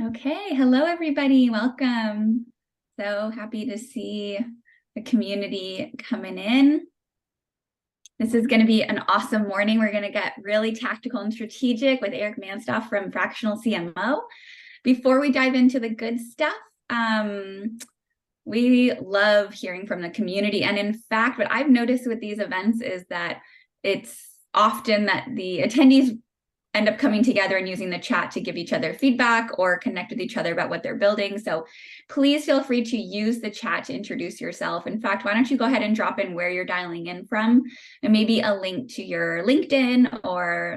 Okay, hello everybody, welcome. So happy to see the community coming in. This is going to be an awesome morning. We're going to get really tactical and strategic with Eric Manstof from Fractional CMO. Before we dive into the good stuff, we love hearing from the community. And in fact, what I've noticed with these events is that it's often that the attendees end up coming together and using the chat to give each other feedback or connect with each other about what they're building. So please feel free to use the chat to introduce yourself. In fact, why don't you go ahead and drop in where you're dialing in from, and maybe a link to your LinkedIn or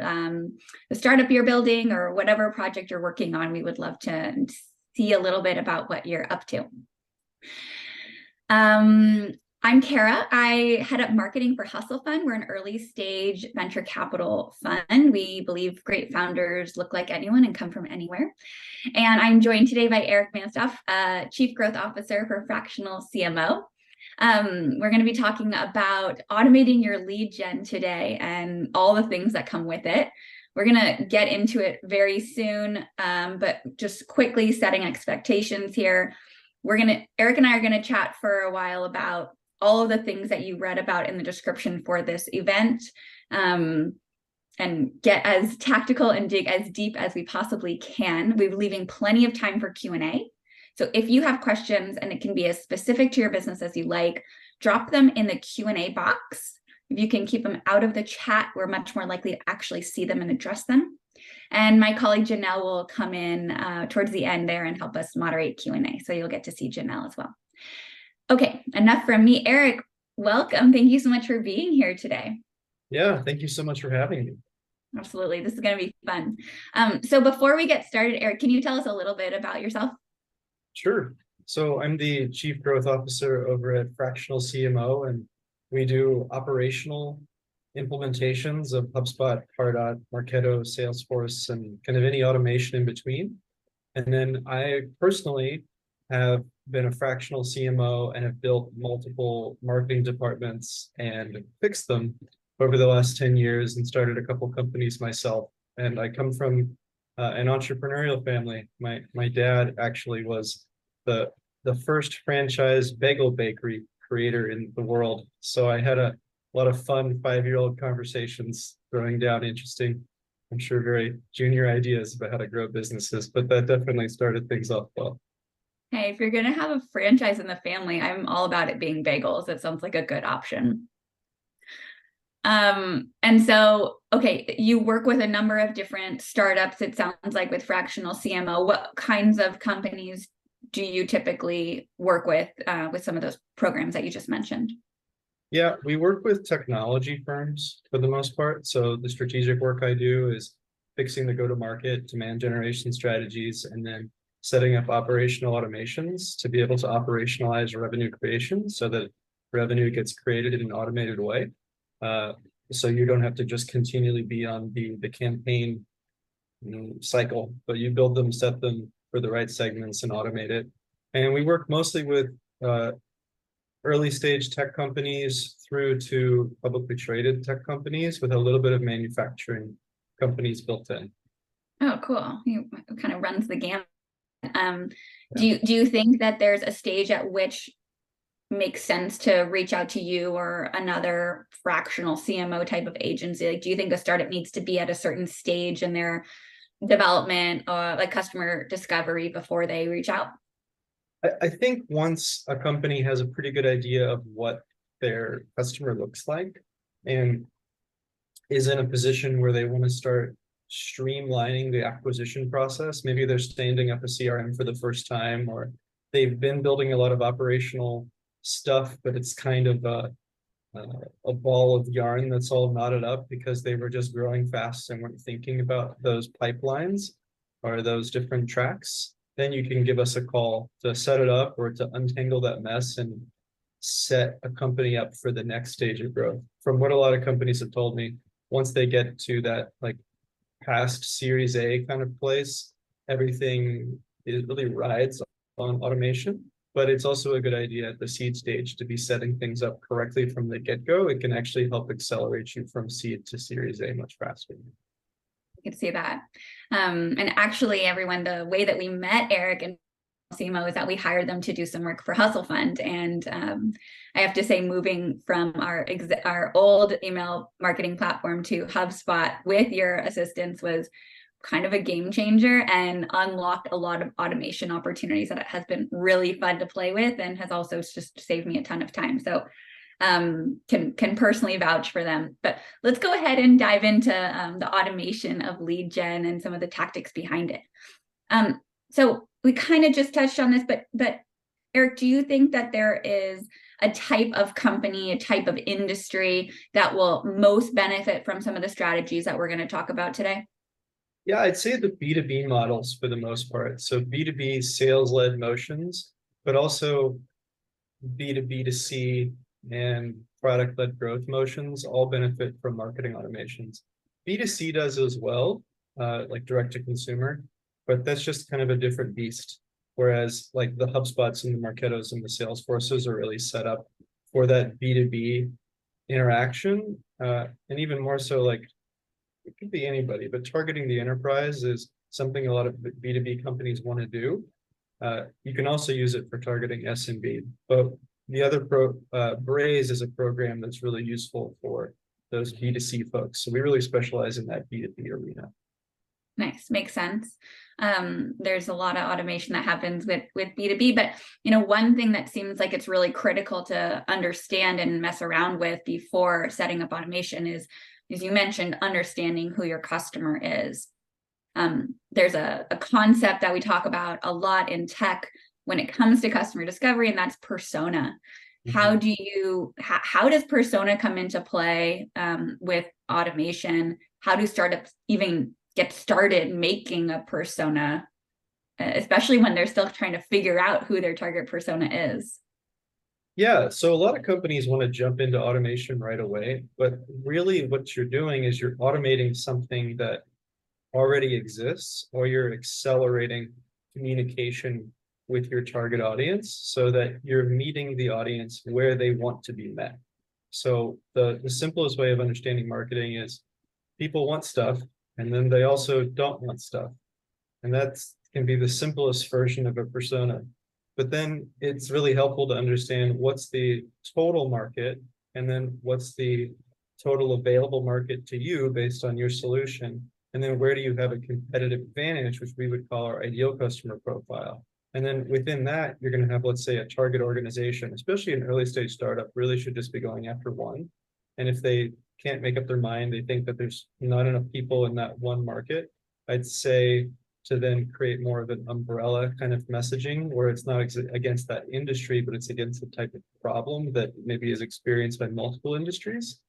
the startup you're building or whatever project you're working on. We would love to see a little bit about what you're up to. I'm Kara. I head up marketing for Hustle Fund. We're an early stage venture capital fund. We believe great founders look like anyone and come from anywhere. And I'm joined today by Eric Manstof, Chief Growth Officer for Fractional CMO. We're going to be talking about automating your lead gen today and all the things that come with it. We're going to get into it very soon, but just quickly setting expectations here. Eric and I are going to chat for a while about all of the things that you read about in the description for this event, and get as tactical and dig as deep as we possibly can. We're leaving plenty of time for Q&A. So if you have questions, and it can be as specific to your business as you like, drop them in the Q&A box. If you can keep them out of the chat, we're much more likely to actually see them and address them. And my colleague Janelle will come in towards the end there and help us moderate Q&A. So you'll get to see Janelle as well. Okay, enough from me. Eric, welcome. Thank you so much for being here today. Yeah, thank you so much for having me. Absolutely. This is going to be fun. So before we get started, Eric, can you tell us a little bit about yourself? Sure. So I'm the Chief Growth Officer over at Fractional CMO, and we do operational implementations of HubSpot, Pardot, Marketo, Salesforce, and kind of any automation in between. And then I personally have been a fractional CMO and have built multiple marketing departments and fixed them over the last 10 years and started a couple companies myself. And I come from an entrepreneurial family. My dad actually was the first franchise bagel bakery creator in the world. So I had a lot of fun 5-year-old conversations throwing down interesting, I'm sure very junior ideas about how to grow businesses, but that definitely started things off well. Hey, if you're going to have a franchise in the family, I'm all about it being bagels. It sounds like a good option. And so, okay, you work with a number of different startups, it sounds like, with Fractional CMO. What kinds of companies do you typically work with some of those programs that you just mentioned? Yeah, we work with technology firms for the most part. So the strategic work I do is fixing the go-to-market, demand generation strategies, and then setting up operational automations to be able to operationalize revenue creation so that revenue gets created in an automated way. So you don't have to just continually be on the campaign cycle, but you build them, set them for the right segments and automate it. And we work mostly with early stage tech companies through to publicly traded tech companies with a little bit of manufacturing companies built in. Oh, cool. You kind of runs the gamut. Do you think that there's a stage at which makes sense to reach out to you or another fractional CMO type of agency? Like, do you think a startup needs to be at a certain stage in their development or like customer discovery before they reach out? I think once a company has a pretty good idea of what their customer looks like and is in a position where they want to start streamlining the acquisition process, maybe they're standing up a CRM for the first time, or they've been building a lot of operational stuff, but it's kind of a ball of yarn that's all knotted up because they were just growing fast and weren't thinking about those pipelines or those different tracks. Then you can give us a call to set it up or to untangle that mess and set a company up for the next stage of growth. From what a lot of companies have told me, once they get to that like past Series A kind of place, everything really rides on automation. But it's also a good idea at the seed stage to be setting things up correctly from the get-go. It can actually help accelerate you from seed to Series A much faster. could see that. And actually, everyone, the way that we met Eric and CMO is that we hired them to do some work for Hustle Fund. And I have to say, moving from our old email marketing platform to HubSpot with your assistance was kind of a game changer and unlocked a lot of automation opportunities that has been really fun to play with and has also just saved me a ton of time. So can personally vouch for them. But let's go ahead and dive into the automation of lead gen and some of the tactics behind it. So we kind of just touched on this, but Eric, do you think that there is a type of company, a type of industry that will most benefit from some of the strategies that we're going to talk about today? Yeah, I'd say the B2B models for the most part. So B2B sales-led motions, but also B2B2C and product-led growth motions all benefit from marketing automations. B2C does as well, like direct to consumer, but that's just kind of a different beast. Whereas like the HubSpots and the Marketos and the Salesforces are really set up for that B2B interaction. And even more so, like it could be anybody, but targeting the enterprise is something a lot of B2B companies want to do. You can also use it for targeting SMB, but the other Braze is a program that's really useful for those B2C folks. So we really specialize in that B2B arena. Nice, makes sense. There's a lot of automation that happens with B2B, but one thing that seems like it's really critical to understand and mess around with before setting up automation is, as you mentioned, understanding who your customer is. There's a concept that we talk about a lot in tech when it comes to customer discovery, and that's persona. Mm-hmm. How does persona come into play with automation? How do startups even get started making a persona, especially when they're still trying to figure out who their target persona is? Yeah, so a lot of companies want to jump into automation right away, but really what you're doing is you're automating something that already exists, or you're accelerating communication with your target audience so that you're meeting the audience where they want to be met. So the simplest way of understanding marketing is people want stuff, and then they also don't want stuff. And that can be the simplest version of a persona. But then it's really helpful to understand what's the total market, and then what's the total available market to you based on your solution. And then where do you have a competitive advantage, which we would call our ideal customer profile. And then within that, you're going to have, let's say, a target organization, especially an early stage startup, really should just be going after one. And if they can't make up their mind, they think that there's not enough people in that one market, I'd say to then create more of an umbrella kind of messaging where it's not against that industry, but it's against the type of problem that maybe is experienced by multiple industries.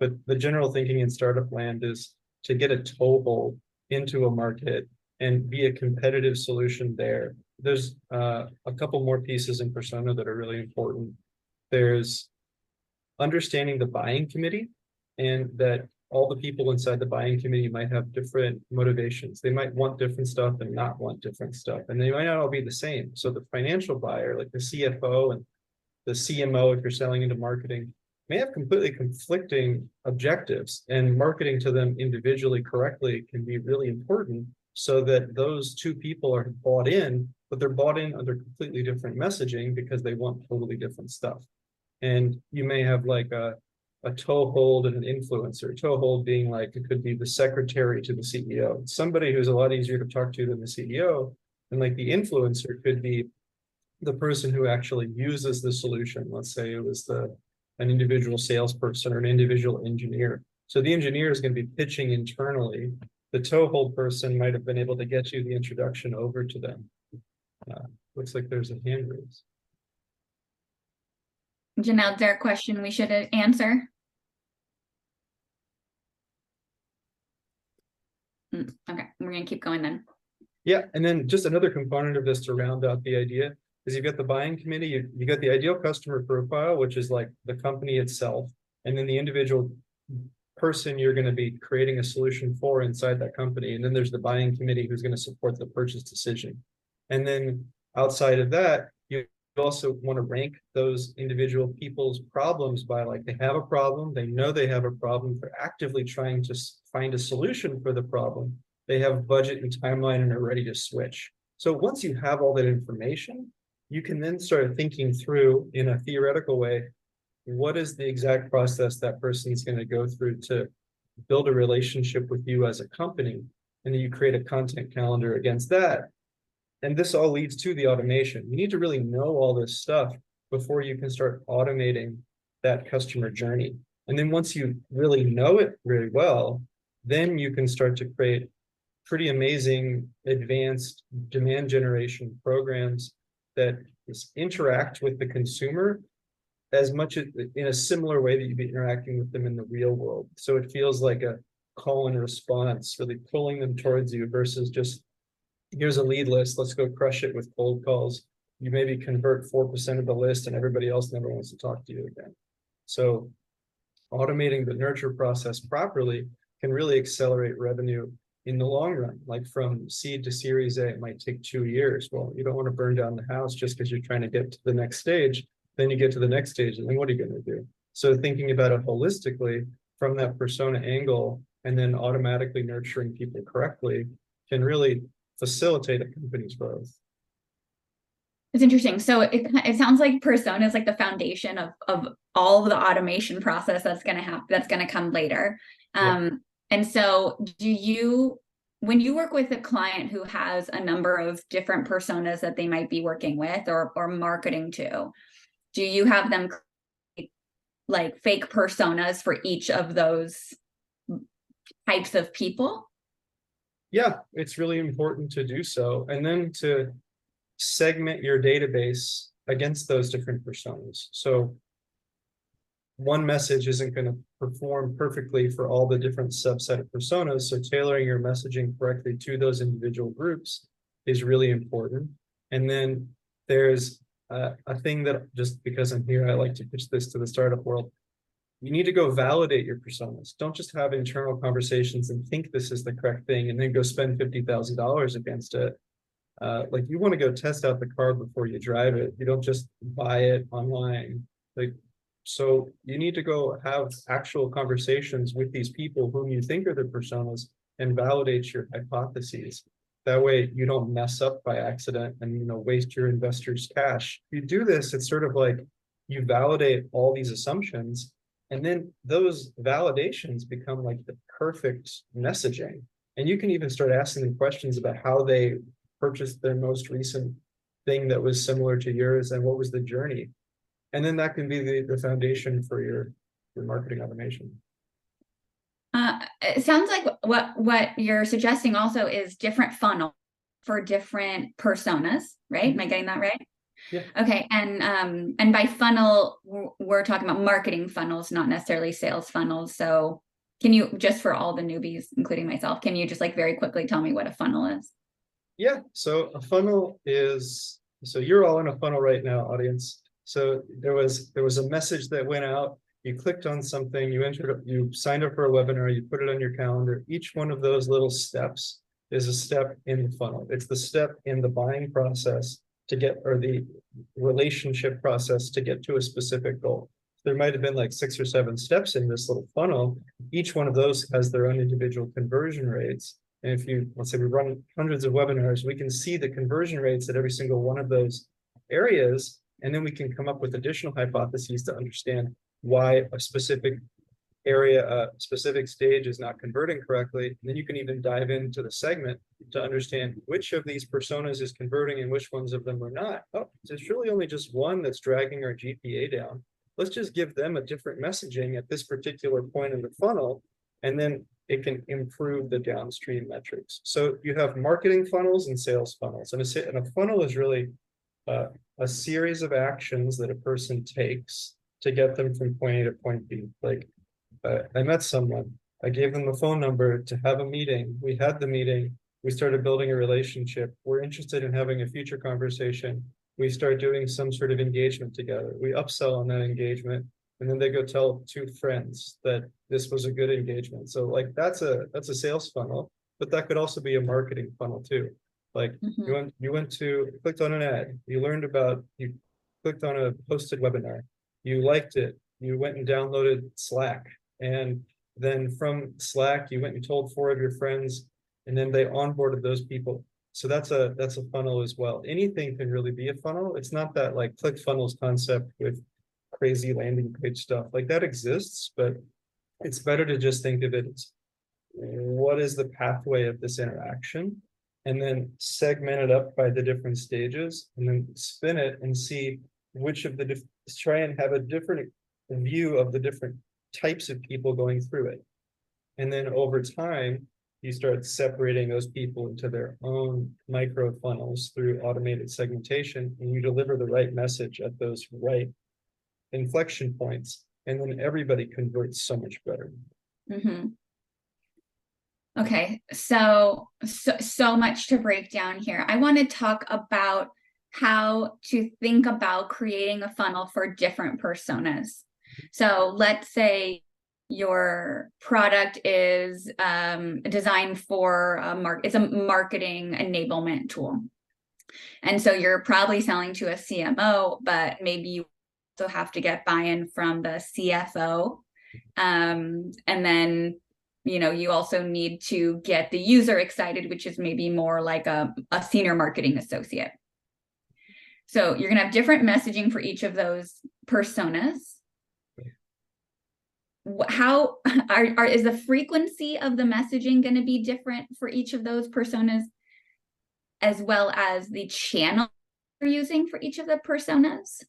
But the general thinking in startup land is to get a toehold into a market and be a competitive solution there. There's a couple more pieces in persona that are really important. There's understanding the buying committee, and that all the people inside the buying committee might have different motivations. They might want different stuff and not want different stuff, and they might not all be the same. So the financial buyer, like the CFO and the CMO, if you're selling into marketing, may have completely conflicting objectives, and marketing to them individually correctly can be really important so that those two people are bought in, but they're bought in under completely different messaging because they want totally different stuff. And you may have like a toehold and an influencer. Toehold being like, it could be the secretary to the CEO, somebody who's a lot easier to talk to than the CEO. And like the influencer could be the person who actually uses the solution. Let's say it was an individual salesperson or an individual engineer. So the engineer is going to be pitching internally. The toehold person might have been able to get you the introduction over to them. Looks like there's a hand raise. Janelle, is there a question we should answer? Okay, we're going to keep going then. Yeah, and then just another component of this to round out the idea is you've got the buying committee, you got the ideal customer profile, which is like the company itself, and then the individual person you're going to be creating a solution for inside that company. And then there's the buying committee who's going to support the purchase decision. And then outside of that, you also want to rank those individual people's problems by like, they have a problem, they know they have a problem, they're actively trying to find a solution for the problem. they have budget and timeline and are ready to switch. So once you have all that information, you can then start thinking through in a theoretical way, what is the exact process that person is going to go through to build a relationship with you as a company, and then you create a content calendar against that. And this all leads to the automation. You need to really know all this stuff before you can start automating that customer journey. And then once you really know it really well, then you can start to create pretty amazing advanced demand generation programs that interact with the consumer as much as in a similar way that you'd be interacting with them in the real world. So it feels like a call and response, really pulling them towards you versus just, here's a lead list, let's go crush it with cold calls. You maybe convert 4% of the list and everybody else never wants to talk to you again. So automating the nurture process properly can really accelerate revenue in the long run. Like from seed to Series A, it might take 2 years. Well, you don't want to burn down the house just because you're trying to get to the next stage. Then you get to the next stage, and then what are you going to do? So thinking about it holistically from that persona angle, and then automatically nurturing people correctly can really facilitate a company's growth. It's interesting. So it sounds like persona is like the foundation of all of the automation process that's going to happen, that's going to come later. And so when you work with a client who has a number of different personas that they might be working with or marketing to, do you have them create like fake personas for each of those types of people? Yeah, it's really important to do so. And then to segment your database against those different personas. So one message isn't going to perform perfectly for all the different subset of personas. So tailoring your messaging correctly to those individual groups is really important. And then there's a thing that, just because I'm here, I like to pitch this to the startup world. You need to go validate your personas. Don't just have internal conversations and think this is the correct thing and then go spend $50,000 against it. Like you want to go test out the car before you drive it. You don't just buy it online. Like, so you need to go have actual conversations with these people whom you think are the personas and validate your hypotheses. That way you don't mess up by accident and waste your investors' cash. If you do this, it's sort of like you validate all these assumptions, and then those validations become like the perfect messaging. And you can even start asking them questions about how they purchased their most recent thing that was similar to yours and what was the journey. And then that can be the foundation for your marketing automation. It sounds like what you're suggesting also is different funnel for different personas, right? Am I getting that right? Yeah. Okay. And by funnel, we're talking about marketing funnels, not necessarily sales funnels. So can you, just for all the newbies, including myself, can you just like very quickly tell me what a funnel is? Yeah. So a funnel is, so you're all in a funnel right now, audience. So there was a message that went out. You clicked on something, you signed up for a webinar, you put it on your calendar. Each one of those little steps is a step in the funnel. It's the step in the buying process to get, or the relationship process to get to a specific goal. There might have been like 6 or 7 steps in this little funnel. Each one of those has their own individual conversion rates. And if you, let's say we run hundreds of webinars, we can see the conversion rates at every single one of those areas. And then we can come up with additional hypotheses to understand why a specific area, a specific stage is not converting correctly. And then you can even dive into the segment to understand which of these personas is converting and which ones of them are not. Oh, there's really only just one that's dragging our GPA down. Let's just give them a different messaging at this particular point in the funnel, and then it can improve the downstream metrics. So you have marketing funnels and sales funnels. And a funnel is really a series of actions that a person takes to get them from point A to point B. Like I met someone, I gave them the phone number to have a meeting. We had the meeting. We started building a relationship. We're interested in having a future conversation. We start doing some sort of engagement together. We upsell on that engagement. And then they go tell 2 friends that this was a good engagement. So like that's a sales funnel, but that could also be a marketing funnel too. Like you clicked on an ad, you clicked on a posted webinar, you liked it, you went and downloaded Slack, and then from Slack you went and told 4 of your friends, and then they onboarded those people. So that's a funnel as well. Anything can really be a funnel. It's not that like ClickFunnels concept with crazy landing page stuff like that exists, but it's better to just think of it as what is the pathway of this interaction, and then segment it up by the different stages, and then spin it and see which of the try and have a different view of the different types of people going through it. And then over time, you start separating those people into their own micro funnels through automated segmentation, and you deliver the right message at those right inflection points, and then everybody converts so much better. Mm-hmm. Okay, so much to break down here. I want to talk about how to think about creating a funnel for different personas. So let's say your product is designed for it's a marketing enablement tool. And so you're probably selling to a CMO, but maybe you also have to get buy-in from the CFO. And then, you also need to get the user excited, which is maybe more like a senior marketing associate. So you're gonna have different messaging for each of those personas. How is the frequency of the messaging going to be different for each of those personas, as well as the channel you're using for each of the personas?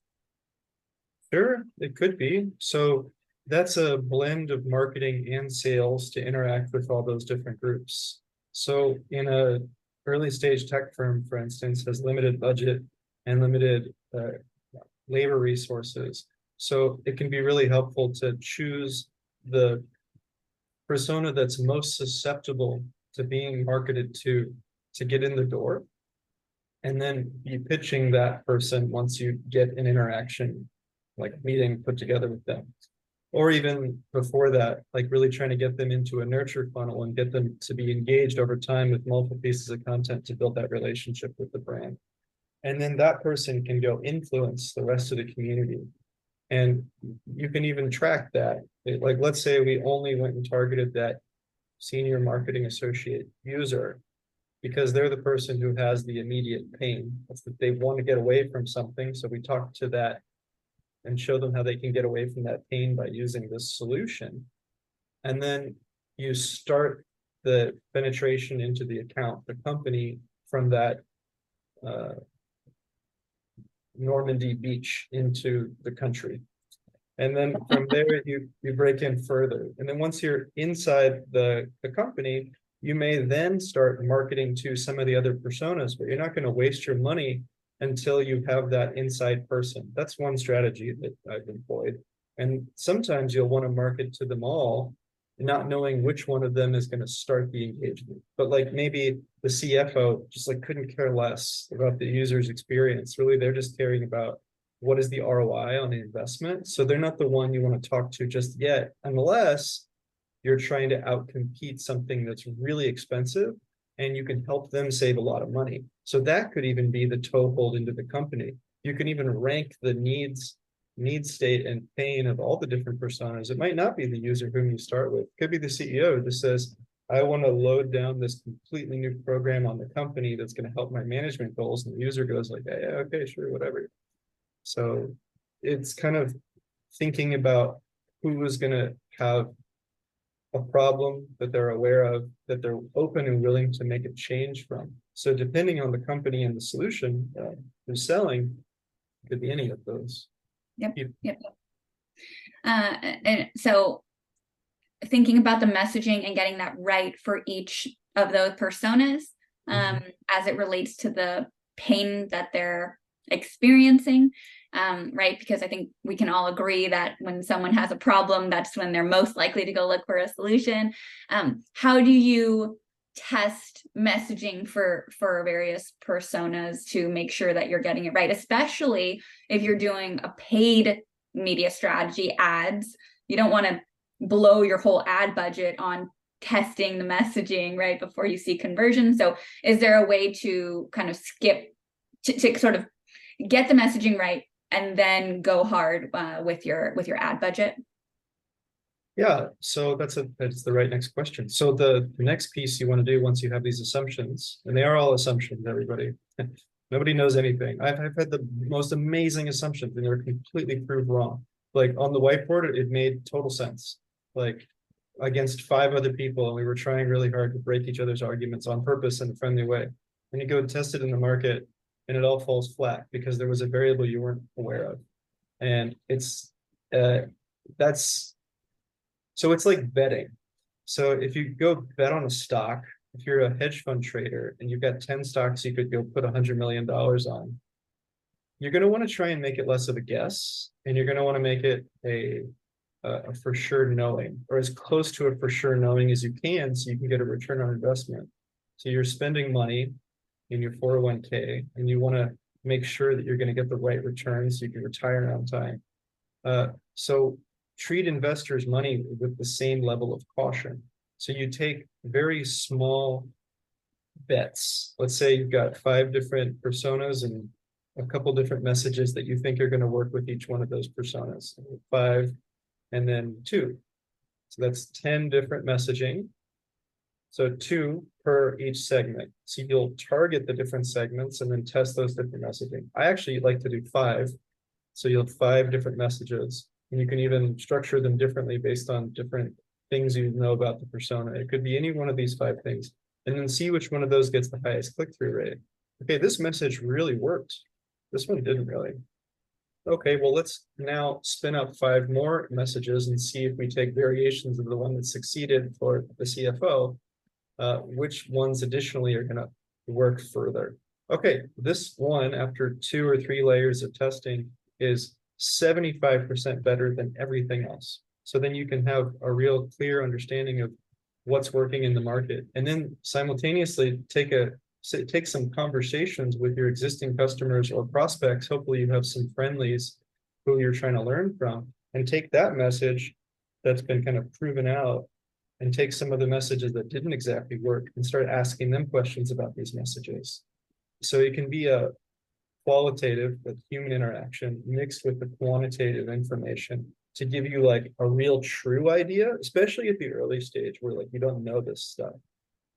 Sure, it could be. So that's a blend of marketing and sales to interact with all those different groups. So in a early stage tech firm, for instance, has limited budget and limited labor resources. So it can be really helpful to choose the persona that's most susceptible to being marketed to get in the door, and then be pitching that person once you get an interaction, like meeting put together with them. Or even before that, like really trying to get them into a nurture funnel and get them to be engaged over time with multiple pieces of content to build that relationship with the brand. And then that person can go influence the rest of the community. And you can even track that. Like, let's say we only went and targeted that senior marketing associate user because they're the person who has the immediate pain. That's that they want to get away from something. So we talk to that and show them how they can get away from that pain by using this solution. And then you start the penetration into the account, the company, from that Normandy beach into the country. And then from there, you break in further. And then once you're inside the company, you may then start marketing to some of the other personas, but you're not going to waste your money until you have that inside person. That's one strategy that I've employed. And sometimes you'll want to market to them all, not knowing which one of them is going to start the engagement. But like maybe the CFO just like couldn't care less about the user's experience. Really, they're just caring about what is the ROI on the investment. So they're not the one you want to talk to just yet, unless you're trying to outcompete something that's really expensive and you can help them save a lot of money. So that could even be the toehold into the company. You can even rank the needs state and pain of all the different personas. It might not be the user whom you start with. It could be the CEO who just says, I want to load down this completely new program on the company that's going to help my management goals. And the user goes like, yeah, okay, sure, whatever. So it's kind of thinking about who is going to have a problem that they're aware of, that they're open and willing to make a change from. So depending on the company and the solution they're selling, it could be any of those. Yep. And so thinking about the messaging and getting that right for each of those personas as it relates to the pain that they're experiencing, right? Because I think we can all agree that when someone has a problem, that's when they're most likely to go look for a solution. How do you test messaging for various personas to make sure that you're getting it right, especially if you're doing a paid media strategy, ads? You don't want to blow your whole ad budget on testing the messaging right before you see conversion. So is there a way to kind of skip to sort of get the messaging right and then go hard with your ad budget? Yeah, so that's the right next question. So the next piece you want to do once you have these assumptions, and they are all assumptions, everybody. Nobody knows anything. I've had the most amazing assumptions and they're completely proved wrong. Like on the whiteboard, it made total sense. Like against 5 other people, and we were trying really hard to break each other's arguments on purpose in a friendly way. And you go and test it in the market, and it all falls flat because there was a variable you weren't aware of. And it's that's so it's like betting. So if you go bet on a stock, if you're a hedge fund trader and you've got 10 stocks you could go put $100 million on, you're going to want to try and make it less of a guess, and you're going to want to make it a for sure knowing, or as close to a for sure knowing as you can, so you can get a return on investment. So you're spending money in your 401k, and you want to make sure that you're going to get the right return so you can retire on time. So treat investors' money with the same level of caution. So you take very small bets. Let's say you've got 5 different personas and a couple different messages that you think are going to work with each one of those personas. 5 and then 2. So that's 10 different messaging. So 2 per each segment. So you'll target the different segments and then test those different messaging. I actually like to do 5. So you'll have 5 different messages, and you can even structure them differently based on different things you know about the persona. It could be any one of these 5 things, and then see which one of those gets the highest click-through rate. Okay, this message really worked. This one didn't really. Okay, well, let's now spin up 5 more messages and see if we take variations of the one that succeeded for the CFO, which ones additionally are going to work further. Okay, this one, after 2 or 3 layers of testing, is 75% better than everything else. So then you can have a real clear understanding of what's working in the market, and then simultaneously take some conversations with your existing customers or prospects. Hopefully you have some friendlies who you're trying to learn from, and take that message that's been kind of proven out and take some of the messages that didn't exactly work and start asking them questions about these messages. So it can be a qualitative with human interaction mixed with the quantitative information to give you like a real true idea, especially at the early stage where like you don't know this stuff.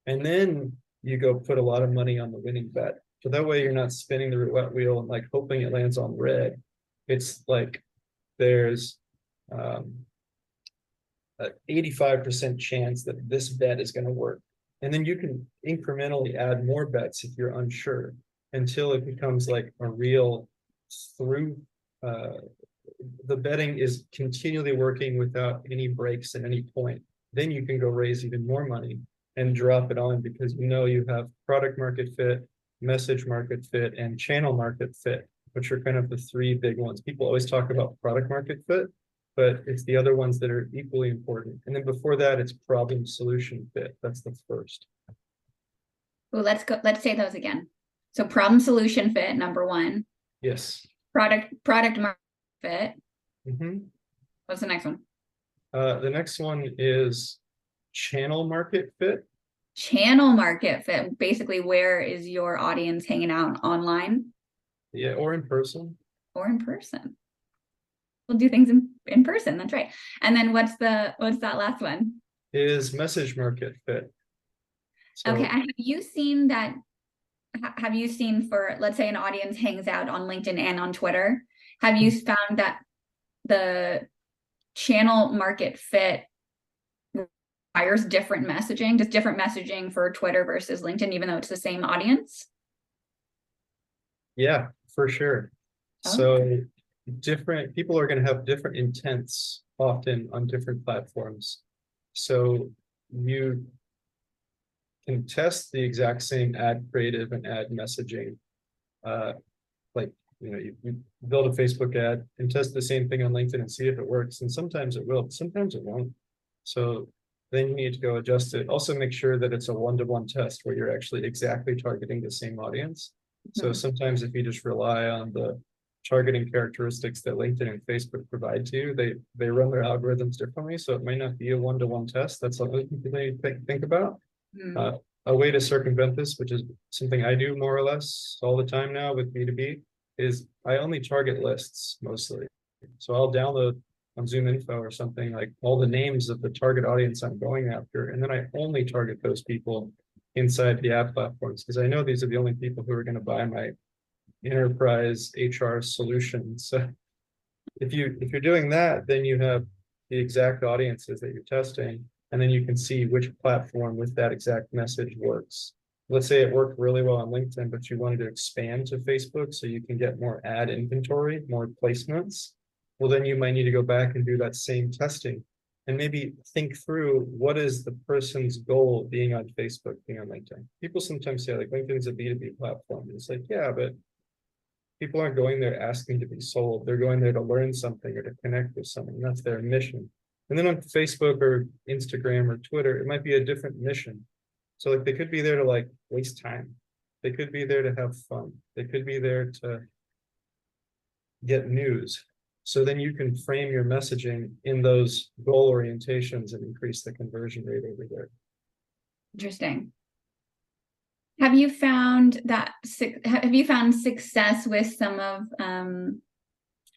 And then you go put a lot of money on the winning bet. So that way you're not spinning the roulette wheel and like hoping it lands on red. It's like there's an 85% chance that this bet is going to work. And then you can incrementally add more bets if you're unsure, until it becomes like a real through, the betting is continually working without any breaks at any point. Then you can go raise even more money and drop it on, because you know you have product market fit, message market fit, and channel market fit, which are kind of the 3 big ones. People always talk about product market fit, but it's the other ones that are equally important. And then before that, it's problem solution fit. That's the first. Well, let's say those again. So problem solution fit, number 1. Yes. Product market fit. What's the next one? The next one is channel market fit. Channel market fit. Basically, where is your audience hanging out? Online? Yeah, or in person. Or in person. We'll do things in person. That's right. And then what's that last one? Is message market fit. So, okay, and have you seen that? Have you seen, for, let's say an audience hangs out on LinkedIn and on Twitter, have you found that the channel market fit requires different messaging, just different messaging for Twitter versus LinkedIn, even though it's the same audience? Yeah, for sure. So different people are going to have different intents often on different platforms. So you can test the exact same ad creative and ad messaging. Like, you build a Facebook ad and test the same thing on LinkedIn and see if it works. And sometimes it will, sometimes it won't. So then you need to go adjust it. Also make sure that it's a 1-to-1 test where you're actually exactly targeting the same audience. So sometimes if you just rely on the targeting characteristics that LinkedIn and Facebook provide to you, they run their algorithms differently. So it might not be a 1-to-1 test. That's something you think about. A way to circumvent this, which is something I do more or less all the time now with B2B, is I only target lists mostly. So I'll download on Zoom Info or something, like all the names of the target audience I'm going after. And then I only target those people inside the ad platforms, because I know these are the only people who are going to buy my enterprise HR solution. So if you're doing that, then you have the exact audiences that you're testing, and then you can see which platform with that exact message works. Let's say it worked really well on LinkedIn, but you wanted to expand to Facebook so you can get more ad inventory, more placements. Well, then you might need to go back and do that same testing and maybe think through what is the person's goal being on Facebook, being on LinkedIn. People sometimes say like LinkedIn is a B2B platform. And it's like, yeah, but people aren't going there asking to be sold. They're going there to learn something or to connect with someone. That's their mission. And then on Facebook or Instagram or Twitter, it might be a different mission. So like they could be there to like waste time. They could be there to have fun. They could be there to get news. So then you can frame your messaging in those goal orientations and increase the conversion rate over there. Interesting. Have you found success with some of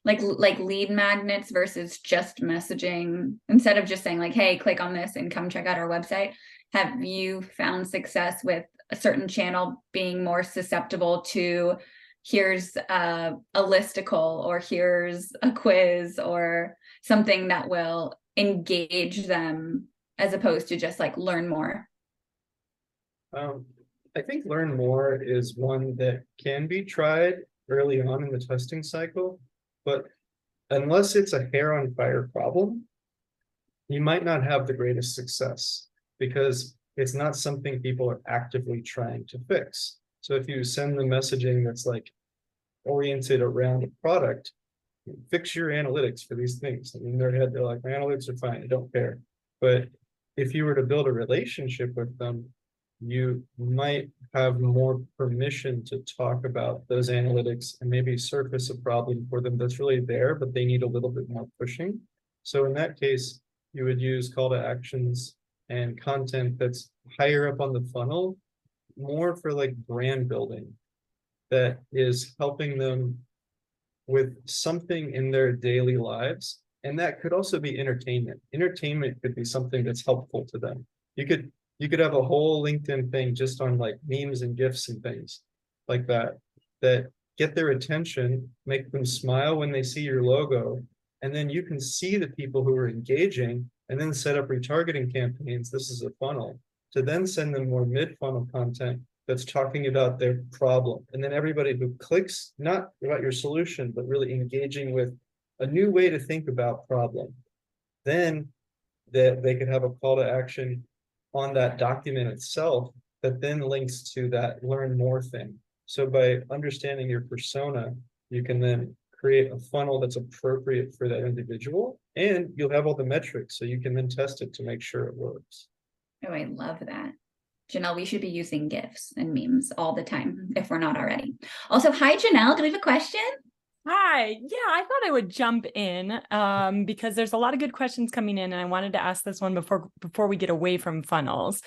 like lead magnets versus just messaging, instead of just saying like, hey, click on this and come check out our website? Have you found success with a certain channel being more susceptible to here's a listicle, or here's a quiz, or something that will engage them, as opposed to just like learn more? I think learn more is one that can be tried early on in the testing cycle, but unless it's a hair on fire problem, you might not have the greatest success, because it's not something people are actively trying to fix. So if you send the messaging that's like oriented around a product, fix your analytics for these things. I mean, in their head, they're like, my analytics are fine, I don't care. But if you were to build a relationship with them, you might have more permission to talk about those analytics and maybe surface a problem for them that's really there, but they need a little bit more pushing. So in that case, you would use call to actions and content that's higher up on the funnel, more for like brand building, that is helping them with something in their daily lives. And that could also be entertainment. Entertainment could be something that's helpful to them. You could have a whole LinkedIn thing just on like memes and GIFs and things like that, that get their attention, make them smile when they see your logo. And then you can see the people who are engaging and then set up retargeting campaigns. This is a funnel to then send them more mid-funnel content that's talking about their problem. And then everybody who clicks, not about your solution, but really engaging with a new way to think about problem, then that they could have a call to action on that document itself that then links to that learn more thing. So by understanding your persona, you can then create a funnel that's appropriate for that individual, and you'll have all the metrics, so you can then test it to make sure it works. Oh, I love that. Janelle, we should be using GIFs and memes all the time if we're not already. Also, hi, Janelle. Do we have a question? Hi. Yeah, I thought I would jump in because there's a lot of good questions coming in, and I wanted to ask this one before we get away from funnels.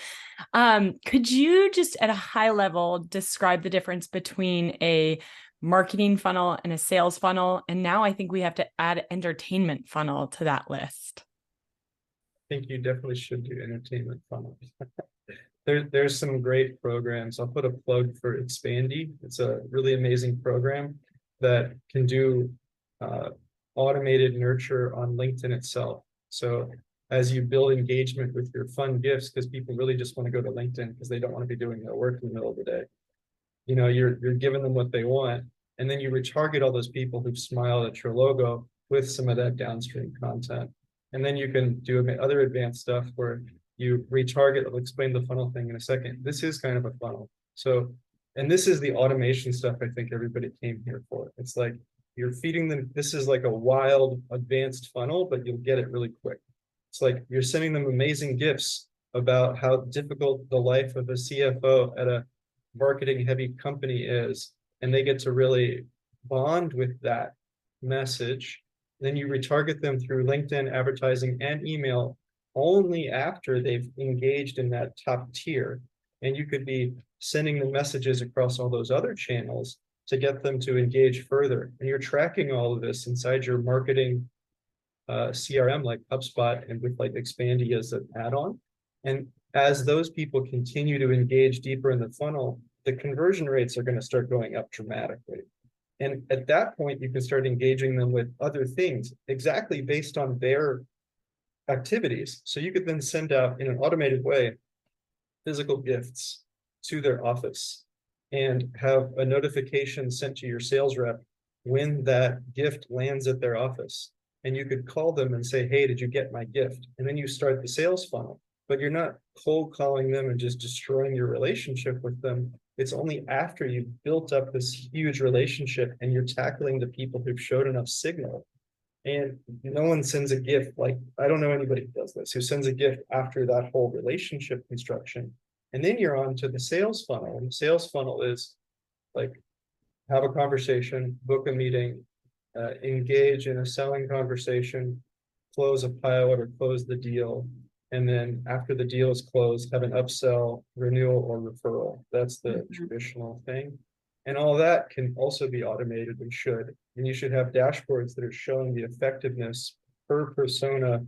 Could you just at a high level describe the difference between a marketing funnel and a sales funnel? And now I think we have to add entertainment funnel to that list. I think you definitely should do entertainment funnels. There's some great programs. I'll put a plug for Expandy. It's a really amazing program that can do automated nurture on LinkedIn itself. So as you build engagement with your fun gifts, because people really just want to go to LinkedIn because they don't want to be doing their work in the middle of the day. You know, you're giving them what they want, and then you retarget all those people who've smiled at your logo with some of that downstream content. And then you can do other advanced stuff where you retarget. I'll explain the funnel thing in a second. This is kind of a funnel. So, and this is the automation stuff I think everybody came here for. It's like you're feeding them. This is like a wild advanced funnel, but you'll get it really quick. It's like you're sending them amazing gifts about how difficult the life of a CFO at a marketing heavy company is, and they get to really bond with that message. Then you retarget them through LinkedIn advertising and email only after they've engaged in that top tier. And you could be sending them messages across all those other channels to get them to engage further. And you're tracking all of this inside your marketing CRM like HubSpot and with like Expandy as an add-on. And as those people continue to engage deeper in the funnel, the conversion rates are going to start going up dramatically. And at that point, you can start engaging them with other things exactly based on their activities. So you could then send out in an automated way physical gifts to their office and have a notification sent to your sales rep when that gift lands at their office. And you could call them and say, hey, did you get my gift? And then you start the sales funnel, but you're not cold calling them and just destroying your relationship with them. It's only after you've built up this huge relationship and you're tackling the people who've showed enough signal. And no one sends a gift, like, I don't know anybody who does this, who sends a gift after that whole relationship construction. And then you're on to the sales funnel. And the sales funnel is like, have a conversation, book a meeting, engage in a selling conversation, close a pilot or close the deal. And then after the deal is closed, have an upsell, renewal, or referral. That's the traditional thing. And all that can also be automated and should. And you should have dashboards that are showing the effectiveness per persona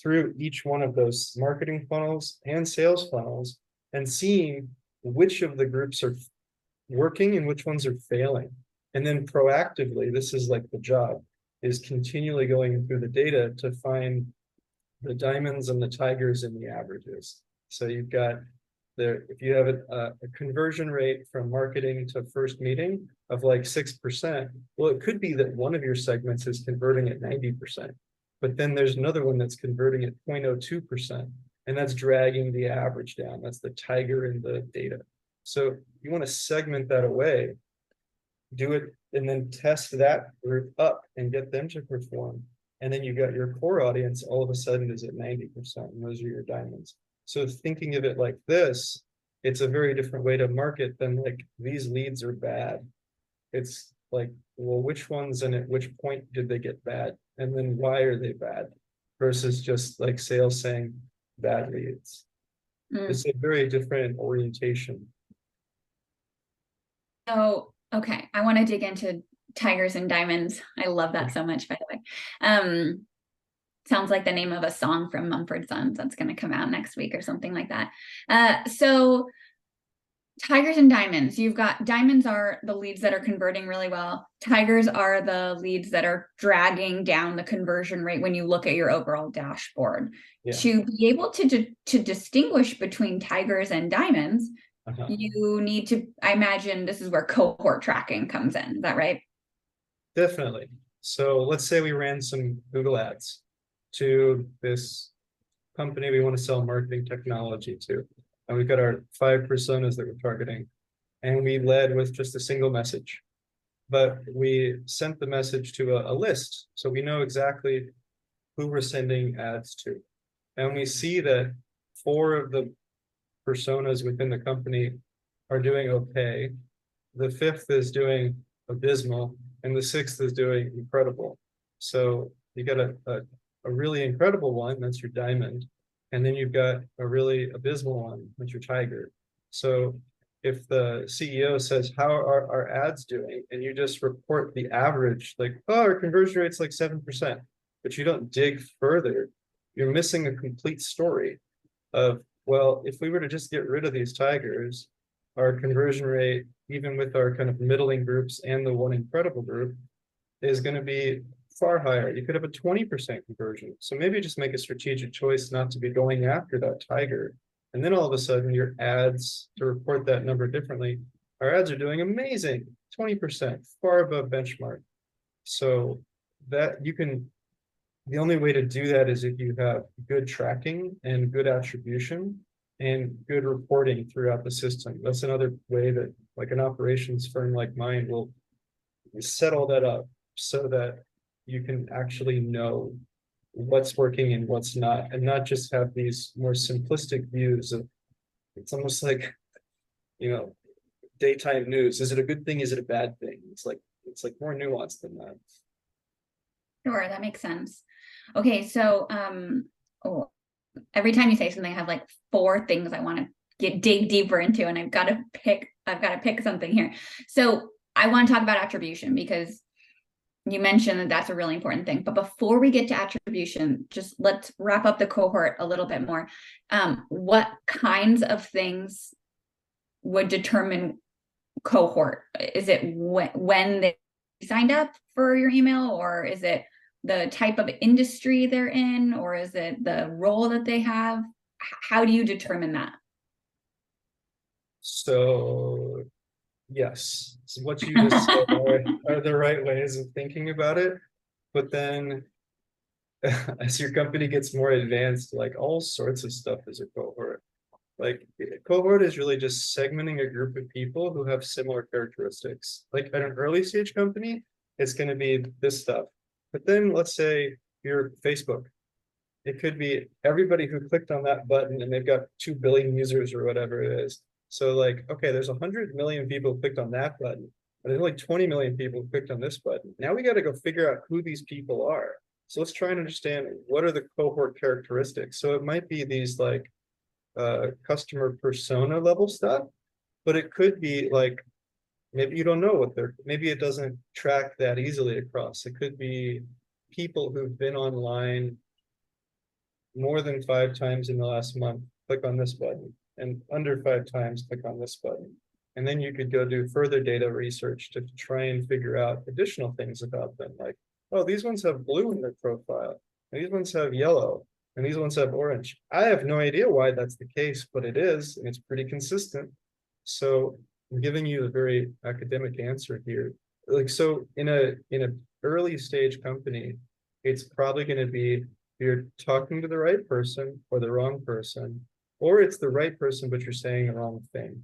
through each one of those marketing funnels and sales funnels and seeing which of the groups are working and which ones are failing. And then proactively, this is like the job, is continually going through the data to find the diamonds and the tigers and the averages. So you've got there, if you have a conversion rate from marketing to first meeting of like 6%, well, it could be that one of your segments is converting at 90%, but then there's another one that's converting at 0.02%, and that's dragging the average down. That's the tiger in the data. So you want to segment that away, do it, and then test that group up and get them to perform. And then you got your core audience all of a sudden is at 90%, and those are your diamonds. So thinking of it like this, it's a very different way to market than like, these leads are bad. It's like, well, which ones and at which point did they get bad? And then why are they bad? Versus just like sales saying bad leads. It's a very different orientation. So, okay, I want to dig into tigers and diamonds. I love that so much, by the way. Sounds like the name of a song from Mumford Sons that's going to come out next week or something like that. So tigers and diamonds, you've got diamonds are the leads that are converting really well. Tigers are the leads that are dragging down the conversion rate when you look at your overall dashboard. Yeah. To be able to distinguish between tigers and diamonds, you need to, I imagine this is where cohort tracking comes in. Is that right? Definitely. So let's say we ran some Google ads to this company we want to sell marketing technology to. And we've got our 5 personas that we're targeting. And we led with just a single message. But we sent the message to a list. So we know exactly who we're sending ads to. And we see that 4 of the personas within the company are doing okay. The 5th is doing abysmal. And the 6th is doing incredible. So you got a really incredible one, that's your diamond. And then you've got a really abysmal one, that's your tiger. So if the CEO says, how are our ads doing? And you just report the average, like, oh, our conversion rate's like 7%, but you don't dig further, you're missing a complete story of, well, if we were to just get rid of these tigers, our conversion rate, even with our kind of middling groups and the one incredible group, is going to be far higher. You could have a 20% conversion. So maybe just make a strategic choice not to be going after that tiger. And then all of a sudden your ads, to report that number differently, our ads are doing amazing, 20%, far above benchmark. So that you can, the only way to do that is if you have good tracking and good attribution and good reporting throughout the system. That's another way that like an operations firm like mine will set all that up so that you can actually know what's working and what's not, and not just have these more simplistic views of, it's almost like, you know, daytime news. Is it a good thing? Is it a bad thing? It's like more nuanced than that. Sure, that makes sense. Okay, so every time you say something, I have like 4 things I want to dig deeper into, and I've got to pick something here. So I want to talk about attribution because you mentioned that that's a really important thing. But before we get to attribution, just let's wrap up the cohort a little bit more. What kinds of things would determine cohort? Is it when they signed up for your email, or is it the type of industry they're in, or is it the role that they have? How do you determine that? So yes, so what you just said are the right ways of thinking about it. But then as your company gets more advanced, like all sorts of stuff is a cohort. Like cohort is really just segmenting a group of people who have similar characteristics. Like at an early stage company, it's going to be this stuff. But then let's say you're Facebook. It could be everybody who clicked on that button and they've got 2 billion users or whatever it is. So like, okay, there's 100 million people who clicked on that button, but there's only 20 million people who clicked on this button. Now we got to go figure out who these people are. So let's try and understand what are the cohort characteristics. So it might be these like customer persona level stuff, but it could be like, maybe you don't know what they're, maybe it doesn't track that easily across. It could be people who've been online more than 5 times in the last month, click on this button, and under 5 times, click on this button. And then you could go do further data research to try and figure out additional things about them. Like, oh, these ones have blue in their profile, and these ones have yellow, and these ones have orange. I have no idea why that's the case, but it is, and it's pretty consistent. So I'm giving you a very academic answer here. Like, so in a early stage company, it's probably going to be you're talking to the right person or the wrong person, or it's the right person, but you're saying the wrong thing.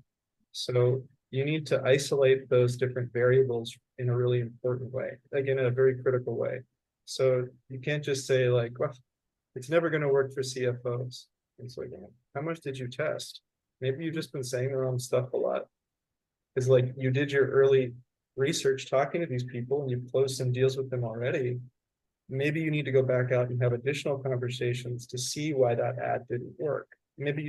So you need to isolate those different variables in a really important way, like in a very critical way. So you can't just say like, well, it's never going to work for CFOs. It's like, how much did you test? Maybe you've just been saying the wrong stuff a lot. Because like you did your early research talking to these people and you've closed some deals with them already. Maybe you need to go back out and have additional conversations to see why that ad didn't work. Maybe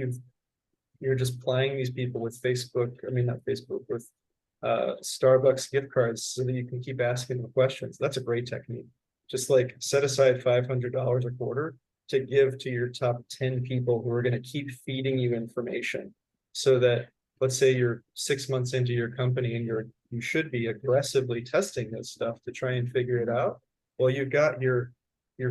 you're just plying these people with Facebook, I mean, not Facebook, with Starbucks gift cards so that you can keep asking them questions. That's a great technique. Just like set aside $500 a quarter to give to your top 10 people who are going to keep feeding you information so that, let's say you're 6 months into your company and you should be aggressively testing this stuff to try and figure it out. Well, you've got your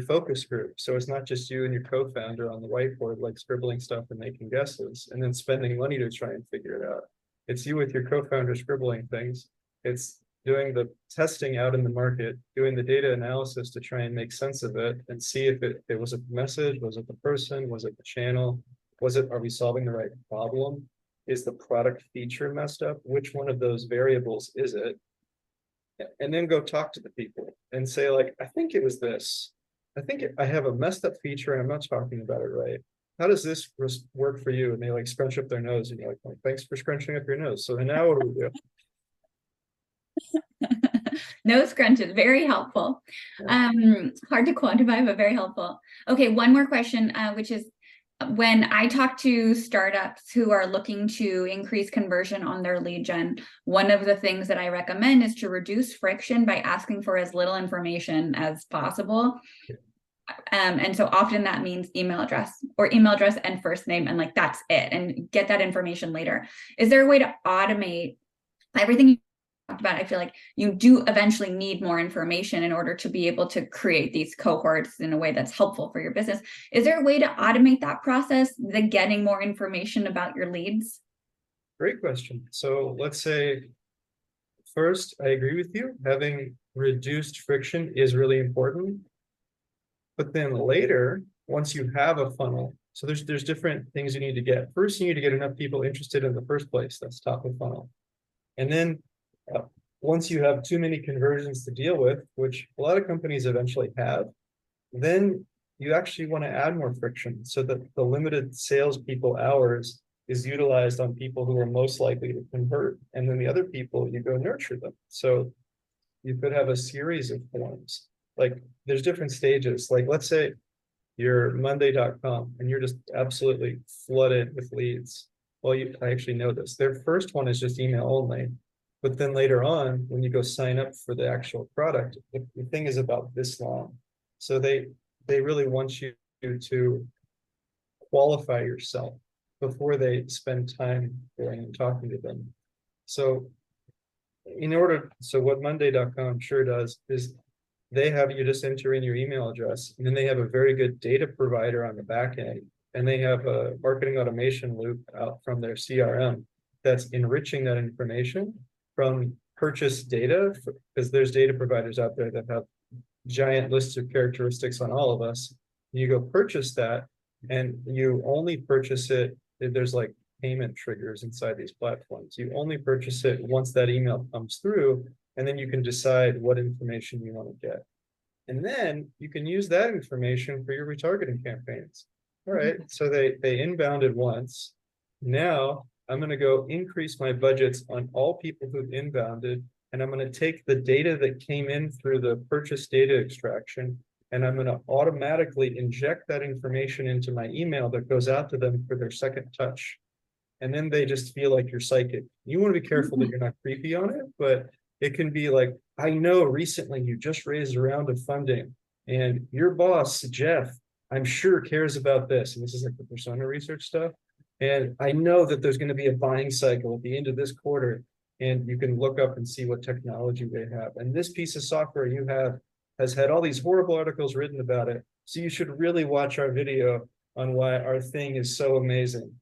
focus group. So it's not just you and your co-founder on the whiteboard, like scribbling stuff and making guesses and then spending money to try and figure it out. It's you with your co-founder scribbling things. It's doing the testing out in the market, doing the data analysis to try and make sense of it and see if it was a message, was it the person, was it the channel, are we solving the right problem? Is the product feature messed up? Which one of those variables is it? And then go talk to the people and say like, I think it was this. I think I have a messed up feature and I'm not talking about it right. How does this work for you? And they like scrunch up their nose and you're like, well, thanks for scrunching up your nose. So then now what do we do? No scrunches, very helpful. Yeah. Hard to quantify, but very helpful. Okay, one more question, which is when I talk to startups who are looking to increase conversion on their lead gen, one of the things that I recommend is to reduce friction by asking for as little information as possible. And so often that means email address and first name, and like that's it, and get that information later. Is there a way to automate everything you talked about? I feel like you do eventually need more information in order to be able to create these cohorts in a way that's helpful for your business. Is there a way to automate that process, the getting more information about your leads? Great question. So let's say, first, I agree with you. Having reduced friction is really important. But then later, once you have a funnel, so there's different things you need to get. First, you need to get enough people interested in the first place. That's top of funnel. And then once you have too many conversions to deal with, which a lot of companies eventually have, then you actually want to add more friction so that the limited salespeople hours is utilized on people who are most likely to convert. And then the other people, you go nurture them. So you could have a series of forms. Like there's different stages. Like let's say you're Monday.com and you're just absolutely flooded with leads. Well, I actually know this. Their first one is just email only. But then later on, when you go sign up for the actual product, the thing is about this long. So they really want you to qualify yourself before they spend time going and talking to them. So so what Monday.com sure does is they have you just enter in your email address, and then they have a very good data provider on the back end, and they have a marketing automation loop out from their CRM that's enriching that information from purchase data, because there's data providers out there that have giant lists of characteristics on all of us. You go purchase that, and you only purchase it. There's like payment triggers inside these platforms. You only purchase it once that email comes through, and then you can decide what information you want to get. And then you can use that information for your retargeting campaigns. All right, so they inbounded once. Now I'm going to go increase my budgets on all people who've inbounded, and I'm going to take the data that came in through the purchase data extraction, and I'm going to automatically inject that information into my email that goes out to them for their second touch. And then they just feel like you're psychic. You want to be careful that you're not creepy on it, but it can be like, I know recently you just raised a round of funding, and your boss, Jeff, I'm sure cares about this. And this is like the persona research stuff. And I know that there's going to be a buying cycle at the end of this quarter, and you can look up and see what technology they have. And this piece of software you have has had all these horrible articles written about it. So you should really watch our video on why our thing is so amazing.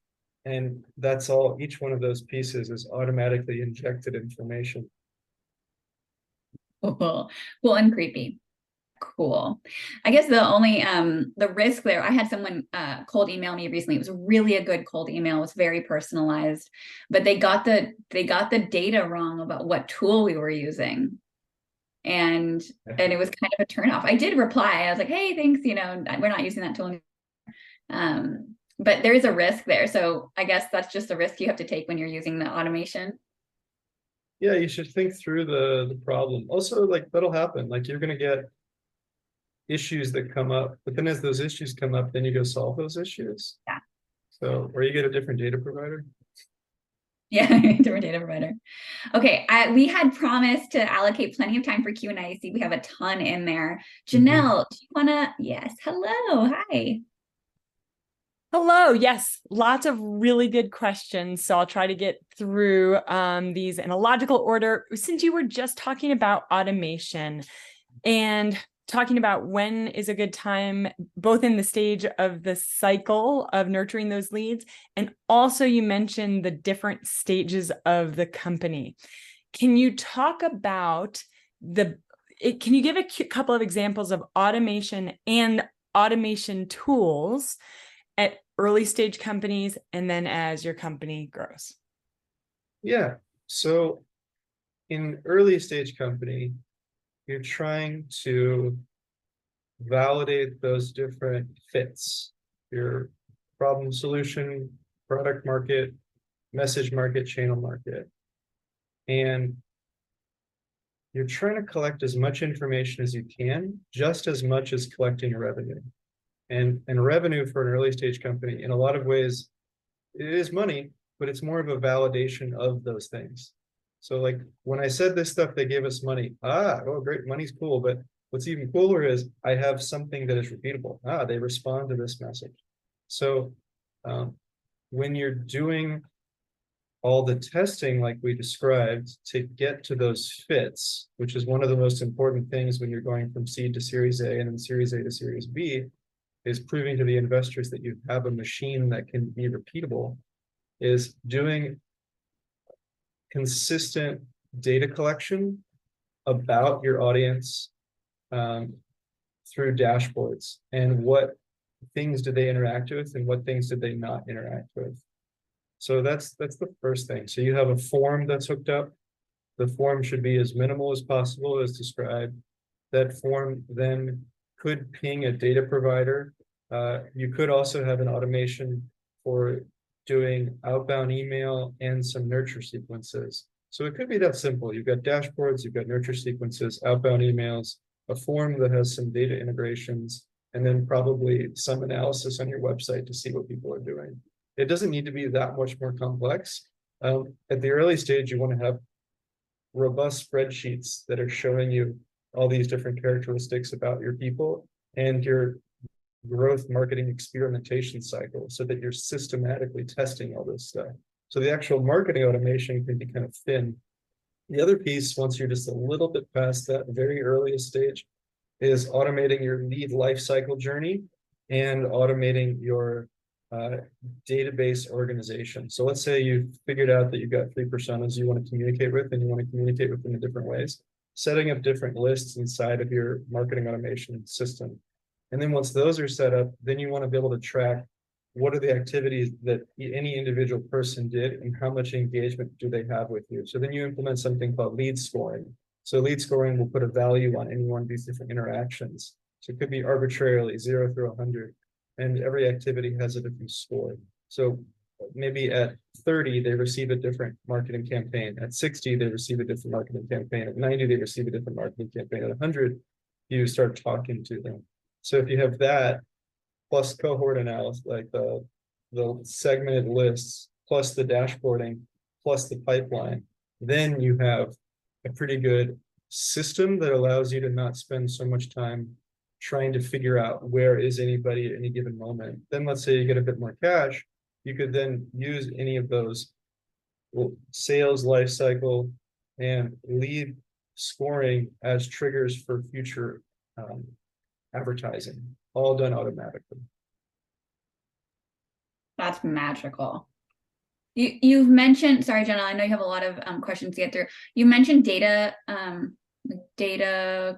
And that's all, each one of those pieces is automatically injected information. Cool. Cool and creepy. Cool. I guess the only the risk there, I had someone cold email me recently. It was really a good cold email. It was very personalized, but they got the data wrong about what tool we were using. And it was kind of a turnoff. I did reply. I was like, hey, thanks, we're not using that tool anymore. But there is a risk there. So I guess that's just a risk you have to take when you're using the automation. Yeah, you should think through the problem. Also, like, that'll happen. Like, you're going to get issues that come up, but then as those issues come up, then you go solve those issues. Yeah. So, or you get a different data provider. Yeah, different data provider. Okay, we had promised to allocate plenty of time for Q&A. I see we have a ton in there. Janelle, do you want to? Yes, hello, hi. Hello. Yes, lots of really good questions. So I'll try to get through these in a logical order. Since you were just talking about automation and talking about when is a good time, both in the stage of the cycle of nurturing those leads, and also you mentioned the different stages of the company. Can you talk about can you give a couple of examples of automation and automation tools at early stage companies, and then as your company grows? Yeah. So in early stage company, you're trying to validate those different fits, your problem solution, product market, message market, channel market. And you're trying to collect as much information as you can, just as much as collecting revenue. And revenue for an early stage company, in a lot of ways, it is money, but it's more of a validation of those things. So like when I said this stuff, they gave us money. Oh, great, money's cool. But what's even cooler is I have something that is repeatable. They respond to this message. So when you're doing all the testing like we described to get to those fits, which is one of the most important things when you're going from seed to Series A and then Series A to Series B, is proving to the investors that you have a machine that can be repeatable, is doing consistent data collection about your audience through dashboards, and what things do they interact with and what things did they not interact with. So that's the first thing. So you have a form that's hooked up. The form should be as minimal as possible as described. That form then could ping a data provider. You could also have an automation for doing outbound email and some nurture sequences. So it could be that simple. You've got dashboards, you've got nurture sequences, outbound emails, a form that has some data integrations, and then probably some analysis on your website to see what people are doing. It doesn't need to be that much more complex. At the early stage, you want to have robust spreadsheets that are showing you all these different characteristics about your people and your growth marketing experimentation cycle so that you're systematically testing all this stuff. So the actual marketing automation can be kind of thin. The other piece, once you're just a little bit past that very earliest stage, is automating your lead lifecycle journey and automating your database organization. So let's say you've figured out that you've got 3 personas you want to communicate with, and you want to communicate with them in different ways. Setting up different lists inside of your marketing automation system. And then once those are set up, then you want to be able to track what are the activities that any individual person did and how much engagement do they have with you. So then you implement something called lead scoring. So lead scoring will put a value on any one of these different interactions. So it could be arbitrarily 0 through 100, and every activity has a different score. So maybe at 30, they receive a different marketing campaign. At 60, they receive a different marketing campaign. At 90, they receive a different marketing campaign. At 100, you start talking to them. So if you have that, plus cohort analysis, like the segmented lists, plus the dashboarding, plus the pipeline, then you have a pretty good system that allows you to not spend so much time trying to figure out where is anybody at any given moment. Then let's say you get a bit more cash, you could then use any of those sales life cycle and lead scoring as triggers for future advertising, all done automatically. That's magical. You've mentioned, sorry, Jenna, I know you have a lot of questions to get through. You mentioned data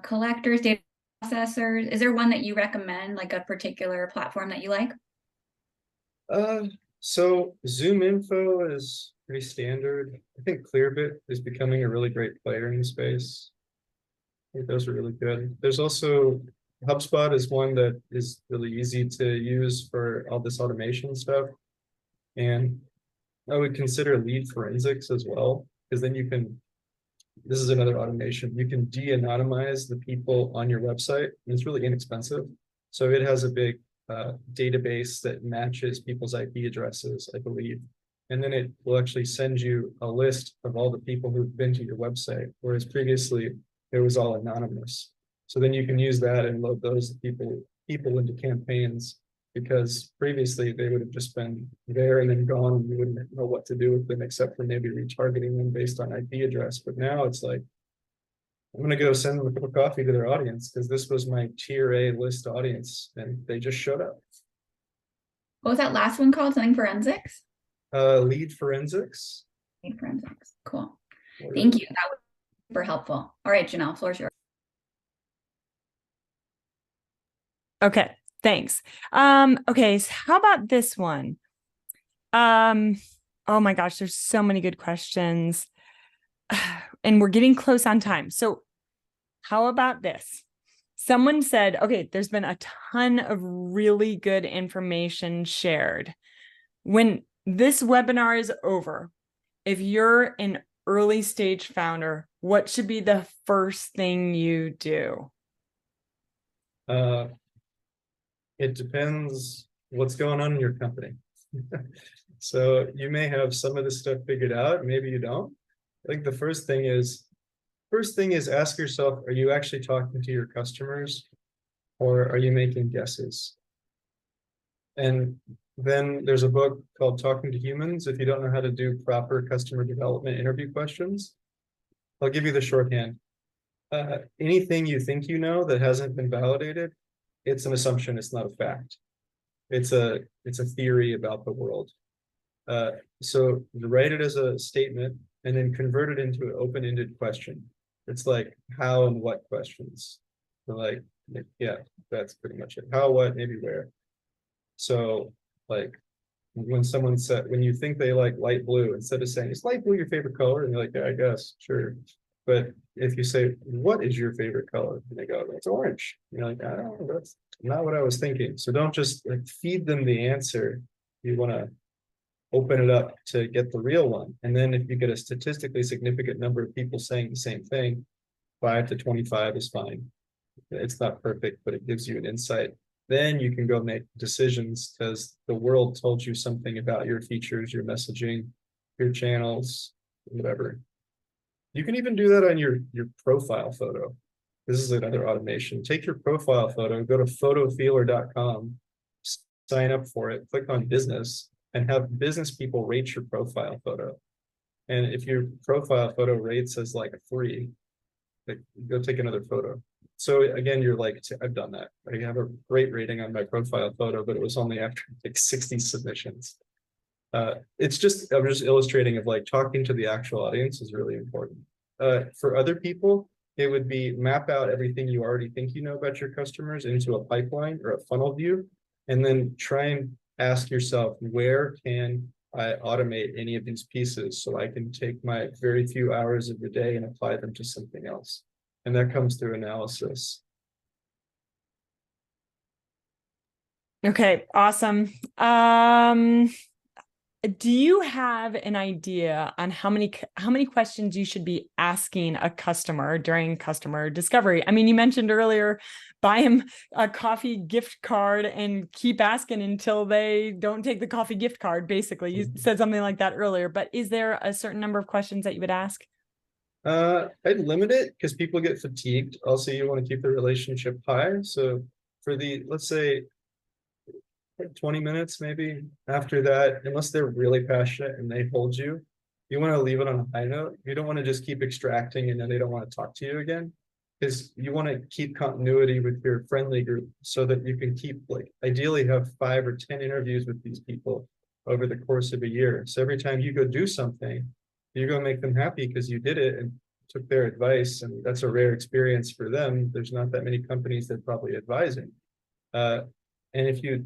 collectors, data processors. Is there one that you recommend, like a particular platform that you like? So Zoom Info is pretty standard. I think Clearbit is becoming a really great player in the space. I think those are really good. There's also HubSpot is one that is really easy to use for all this automation stuff. And I would consider lead forensics as well, because then you can, this is another automation, you can de-anonymize the people on your website, and it's really inexpensive. So it has a big database that matches people's IP addresses, I believe. And then it will actually send you a list of all the people who've been to your website, whereas previously it was all anonymous. So then you can use that and load those people into campaigns, because previously they would have just been there and then gone, and you wouldn't know what to do with them except for maybe retargeting them based on IP address. But now it's like, I'm going to go send them a cup of coffee to their audience because this was my tier A list audience and they just showed up. What was that last one called? Something forensics? Lead forensics. Lead forensics. Cool. Thank you. That was super helpful. All right, Janelle, floor's yours. Okay, thanks. Okay, so how about this one? Oh my gosh, there's so many good questions. And we're getting close on time. So how about this? Someone said, okay, there's been a ton of really good information shared. When this webinar is over, if you're an early stage founder, what should be the first thing you do? It depends what's going on in your company. So you may have some of this stuff figured out, maybe you don't. I think the first thing is ask yourself, are you actually talking to your customers or are you making guesses? And then there's a book called Talking to Humans. If you don't know how to do proper customer development interview questions, I'll give you the shorthand. Anything you think you know that hasn't been validated, it's an assumption, it's not a fact. It's a theory about the world. So write it as a statement and then convert it into an open-ended question. It's like how and what questions. So like, yeah, that's pretty much it. How, what, maybe where. So like when someone said, when you think they like light blue, instead of saying, is light blue your favorite color? And you're like, yeah, I guess, sure. But if you say, what is your favorite color? And they go, it's orange. You're like, oh, that's not what I was thinking. So don't just like feed them the answer. You want to open it up to get the real one. And then if you get a statistically significant number of people saying the same thing, 5 to 25 is fine. It's not perfect, but it gives you an insight. Then you can go make decisions because the world told you something about your features, your messaging, your channels, whatever. You can even do that on your profile photo. This is another automation. Take your profile photo, go to photofeeler.com, sign up for it, click on business, and have business people rate your profile photo. And if your profile photo rates as like a 3, like, go take another photo. So again, you're like, I've done that. I have a great rating on my profile photo, but it was only after like 60 submissions. I'm just illustrating of like talking to the actual audience is really important. For other people, it would be map out everything you already think you know about your customers into a pipeline or a funnel view, and then try and ask yourself, where can I automate any of these pieces so I can take my very few hours of the day and apply them to something else? And that comes through analysis. Okay, awesome. Do you have an idea on how many questions you should be asking a customer during customer discovery? I mean, you mentioned earlier, buy them a coffee gift card and keep asking until they don't take the coffee gift card. Basically, you said something like that earlier, but is there a certain number of questions that you would ask? I'd limit it because people get fatigued. Also, you want to keep the relationship high. So for let's say, like 20 minutes, maybe after that, unless they're really passionate and they hold you, you want to leave it on a high note. You don't want to just keep extracting and then they don't want to talk to you again, because you want to keep continuity with your friendly group so that you can keep, like, ideally have 5 or 10 interviews with these people over the course of a year. So every time you go do something, you're going to make them happy because you did it and took their advice, and that's a rare experience for them. There's not that many companies they're probably advising. And if you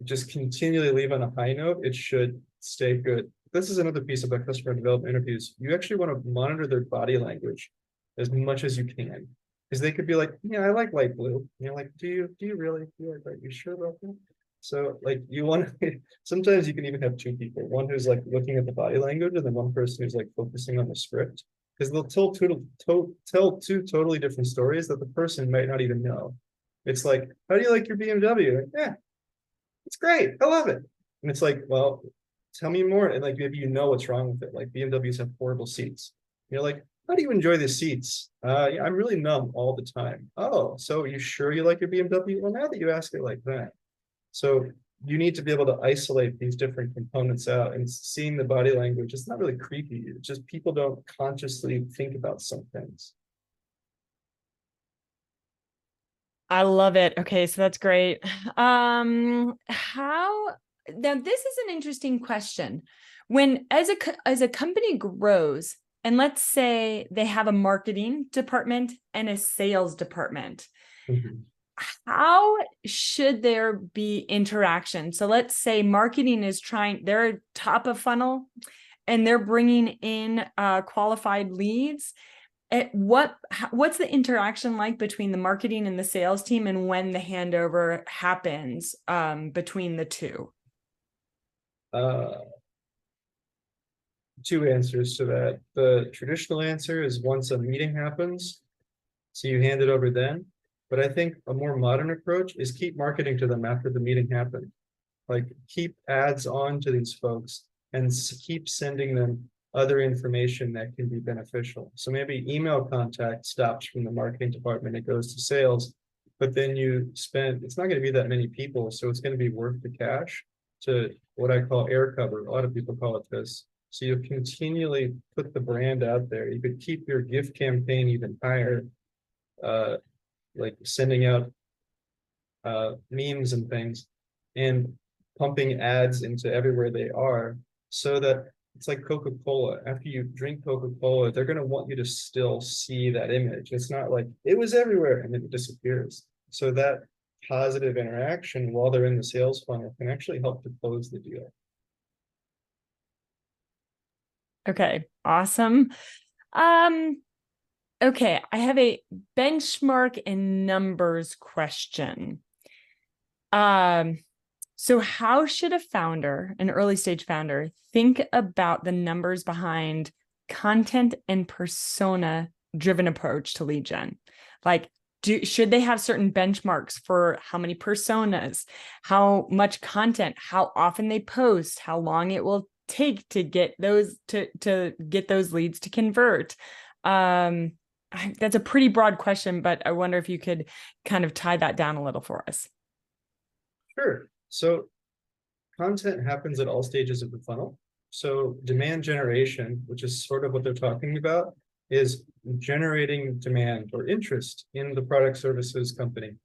just continually leave on a high note, it should stay good. This is another piece about customer development interviews. You actually want to monitor their body language as much as you can, because they could be like, yeah, I like light blue. And you're like, do you really? Are you sure about that? So like, you want to, sometimes you can even have 2 people, one who's like looking at the body language and then one person who's like focusing on the script, because they'll tell two totally different stories that the person might not even know. It's like, how do you like your BMW? Like, yeah, it's great. I love it. And it's like, well, tell me more. And like, maybe you know what's wrong with it. Like, BMWs have horrible seats. You're like, how do you enjoy the seats? Yeah, I'm really numb all the time. Oh, so you sure you like your BMW? Well, now that you ask it like that. So you need to be able to isolate these different components out, and seeing the body language, it's not really creepy. It's just people don't consciously think about some things. I love it. Okay, so that's great. Now this is an interesting question. When as a company grows, and let's say they have a marketing department and a sales department, how should there be interaction? So let's say marketing is they're top of funnel and they're bringing in qualified leads. What's the interaction like between the marketing and the sales team, and when the handover happens between the two? 2 answers to that. The traditional answer is once a meeting happens, so you hand it over then. But I think a more modern approach is keep marketing to them after the meeting happened. Like, keep ads on to these folks and keep sending them other information that can be beneficial. So maybe email contact stops from the marketing department, it goes to sales, but then it's not going to be that many people, so it's going to be worth the cash to what I call air cover. A lot of people call it this. So you continually put the brand out there. You could keep your gift campaign even higher, like sending out memes and things, and pumping ads into everywhere they are, so that it's like Coca-Cola. After you drink Coca-Cola, they're going to want you to still see that image. It's not like it was everywhere and then it disappears. So that positive interaction while they're in the sales funnel can actually help to close the deal. Okay, awesome. Okay, I have a benchmark and numbers question. So how should an early stage founder, think about the numbers behind content and persona driven approach to lead gen? Like, should they have certain benchmarks for how many personas, how much content, how often they post, how long it will take to get those to get those leads to convert? That's a pretty broad question, but I wonder if you could kind of tie that down a little for us. Sure. So content happens at all stages of the funnel. So demand generation, which is sort of what they're talking about, is generating demand or interest in the product services company.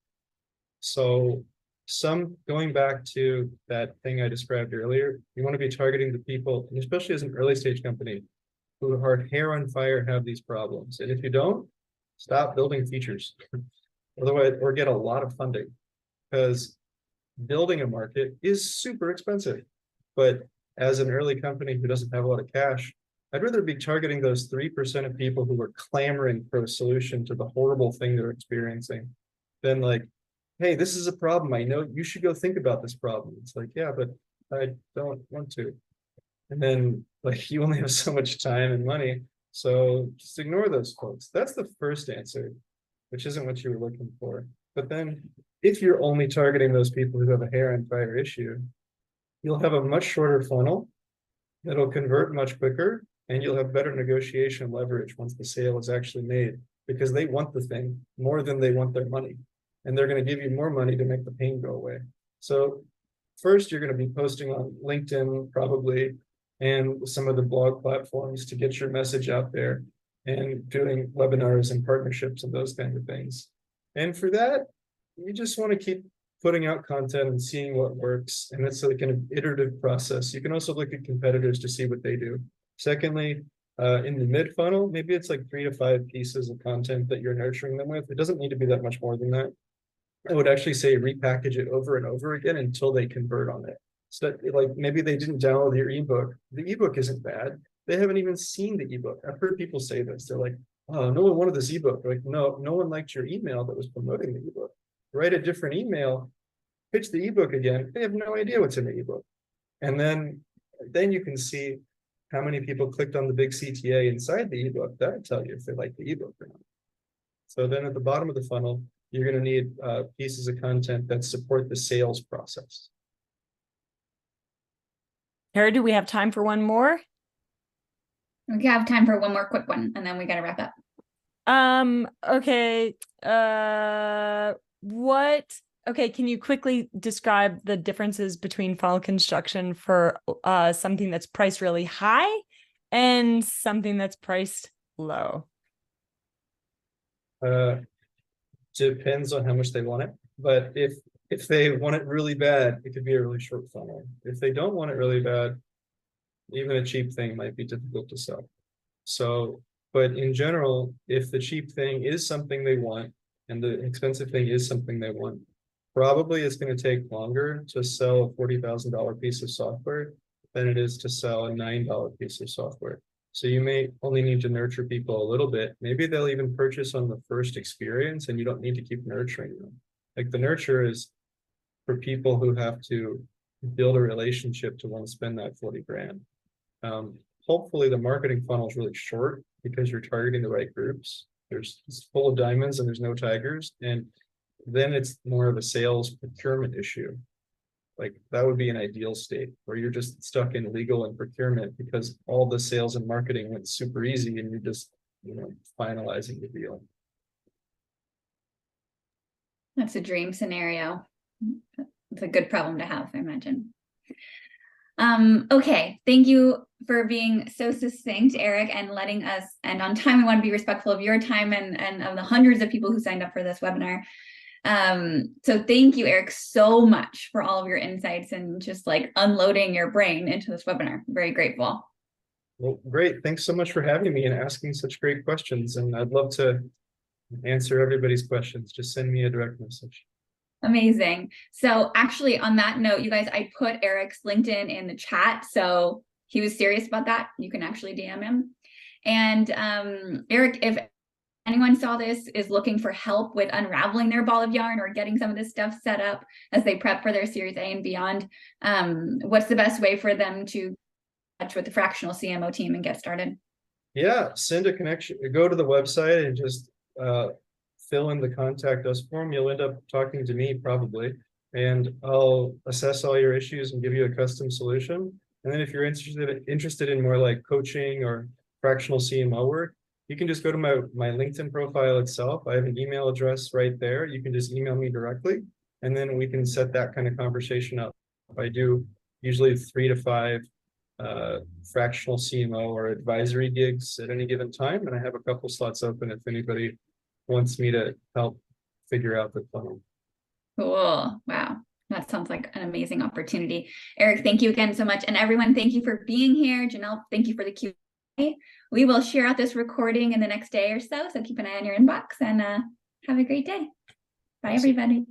So going back to that thing I described earlier, you want to be targeting the people, and especially as an early stage company, who are hair on fire, have these problems. And if you don't, stop building features. Otherwise, or get a lot of funding, because building a market is super expensive. But as an early company who doesn't have a lot of cash, I'd rather be targeting those 3% of people who are clamoring for a solution to the horrible thing they're experiencing than like, hey, this is a problem. I know you should go think about this problem. It's like, yeah, but I don't want to. And then like, you only have so much time and money. So just ignore those folks. That's the first answer, which isn't what you were looking for. But then if you're only targeting those people who have a hair on fire issue, you'll have a much shorter funnel that'll convert much quicker, and you'll have better negotiation leverage once the sale is actually made, because they want the thing more than they want their money. And they're going to give you more money to make the pain go away. So first, you're going to be posting on LinkedIn probably, and some of the blog platforms to get your message out there, and doing webinars and partnerships and those kinds of things. And for that, you just want to keep putting out content and seeing what works. And it's like an iterative process. You can also look at competitors to see what they do. Secondly, in the mid funnel, maybe it's like 3 to 5 pieces of content that you're nurturing them with. It doesn't need to be that much more than that. I would actually say repackage it over and over again until they convert on it. So like maybe they didn't download your ebook. The ebook isn't bad. They haven't even seen the ebook. I've heard people say this. They're like, oh, no one wanted this ebook. Like, no one liked your email that was promoting the ebook. Write a different email, pitch the ebook again. They have no idea what's in the ebook. And then you can see how many people clicked on the big CTA inside the ebook. That'll tell you if they like the ebook or not. So then at the bottom of the funnel, you're going to need pieces of content that support the sales process. Kara, do we have time for one more? We have time for one more quick one, and then we got to wrap up. Okay. Okay, can you quickly describe the differences between funnel construction for something that's priced really high and something that's priced low? Depends on how much they want it. But if they want it really bad, it could be a really short funnel. If they don't want it really bad, even a cheap thing might be difficult to sell. So, but in general, if the cheap thing is something they want and the expensive thing is something they want, probably it's going to take longer to sell a $40,000 piece of software than it is to sell a $9 piece of software. So you may only need to nurture people a little bit. Maybe they'll even purchase on the first experience and you don't need to keep nurturing them. Like the nurture is for people who have to build a relationship to want to spend that 40 grand. Hopefully the marketing funnel is really short because you're targeting the right groups. It's full of diamonds and there's no tigers. And then it's more of a sales procurement issue. Like that would be an ideal state where you're just stuck in legal and procurement because all the sales and marketing went super easy and you're just, finalizing the deal. That's a dream scenario. It's a good problem to have, I imagine. Okay, thank you for being so succinct, Eric, and letting us end on time. We want to be respectful of your time and of the hundreds of people who signed up for this webinar. So thank you, Eric, so much for all of your insights and just like unloading your brain into this webinar. Very grateful. Well, great. Thanks so much for having me and asking such great questions. And I'd love to answer everybody's questions. Just send me a direct message. Amazing. So actually on that note, you guys, I put Eric's LinkedIn in the chat. So he was serious about that. You can actually DM him. And Eric, if anyone saw this, is looking for help with unraveling their ball of yarn or getting some of this stuff set up as they prep for their Series A and beyond, what's the best way for them to touch with the Fractional CMO team and get started? Yeah, send a connection. Go to the website and just fill in the contact us form. You'll end up talking to me probably, and I'll assess all your issues and give you a custom solution. And then if you're interested in more like coaching or fractional CMO work, you can just go to my LinkedIn profile itself. I have an email address right there. You can just email me directly, and then we can set that kind of conversation up. I do usually 3 to 5 fractional CMO or advisory gigs at any given time, and I have a couple slots open if anybody wants me to help figure out the funnel. Cool. Wow. That sounds like an amazing opportunity. Eric, thank you again so much. And everyone, thank you for being here. Janelle, thank you for the Q&A. We will share out this recording in the next day or so. So keep an eye on your inbox and have a great day. Bye, everybody.